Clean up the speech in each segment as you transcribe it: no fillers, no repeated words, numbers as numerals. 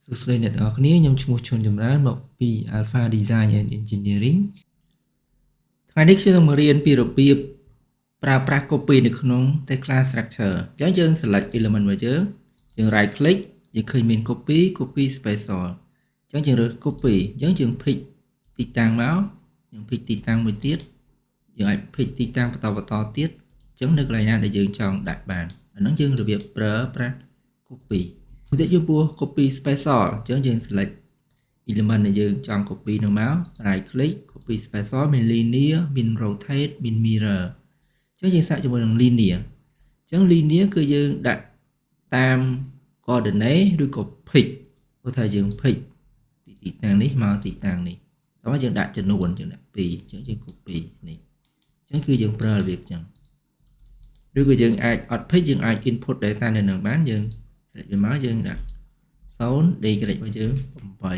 សួស្តីអ្នកទាំងអស់គ្នាខ្ញុំឈ្មោះឈុនចម្រើនមកពី Alpha Design and Engineering ថ្ងៃនេះខ្ញុំនឹងមករៀនពីរបៀបប្រើប្រាស់ copy នៅក្នុង Class Structure អញ្ចឹងយើង select element របស់យើង right click យើងឃើញមាន copy special អញ្ចឹងយើងរើស copy អញ្ចឹងយើង pick ទីតាំងមកយើង pick ទីតាំងមួយទៀតយើងអាច pick ទីតាំងបន្តទៀតអញ្ចឹងនៅកន្លែងណាដែលយើងចង់ដាក់បានអាហ្នឹងយើងរបៀបប្រើប្រាស់ copy មួយទៀតយើងពោះ copy special អញ្ចឹងយើង select element ដែលយើងចង់ copy នោះមក right click copy special មាន linear មាន rotate មាន mirror អញ្ចឹងយើងសាកជាមួយនឹង linear អញ្ចឹង linear គឺយើងដាក់តាម coordinate ឬក៏ pick ព្រោះថាយើង pick ពីទីតាំងនេះមកទីតាំងនេះតោះយើងដាក់ចំនួនយើងដាក់2អញ្ចឹងយើង copy នេះអញ្ចឹងគឺយើងប្រើរបៀបអញ្ចឹងឬក៏យើងអាចអត់ pick យើងអាច input data នៅនឹងបានយើងវាមកយើងដាក់0 degree របស់យើង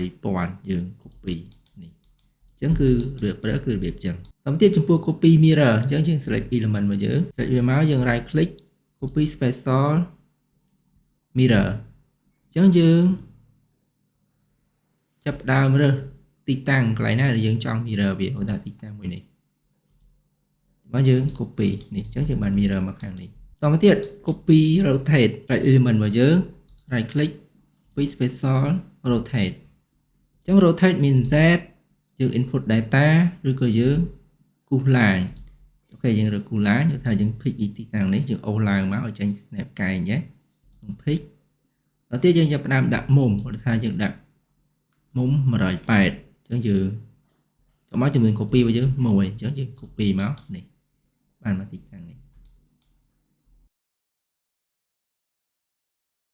8000យើង copy នេះអញ្ចឹងគឺរបៀបប្រើគឺរបៀបអញ្ចឹងតាមទៀតចំពោះ copy mirror អញ្ចឹងយើង select element របស់យើង select វាមកយើង right click copy special mirror អញ្ចឹងយើងចាប់ផ្ដើមរើសទីតាំងកន្លែងណាដែលយើងចង់ mirror វាឧទាហរណ៍ទីតាំងមួយនេះមកយើង copy នេះអញ្ចឹងយើងបាន mirror មកខាងនេះតទៅទៀត copy rotate element របស់យើង right click copy special rotate អញ្ចឹង rotate មាន z យើង input data ឬក៏យើងគូសឡើងអូខេយើងរើសគូសឡើងគឺថាយើង pick ពីទីតាំងនេះយើងអូសឡើងមកឲ្យចេញ snap កែងណាយើង pick ដល់ទៀតយើងចាប់ផ្ដើមដាក់មុំគាត់ថាយើងដាក់មុំ180អញ្ចឹងយើងចូលមកជាមួយ copy របស់យើងមួយអញ្ចឹងយើង copy មកនេះបានមកទីតាំងនេះ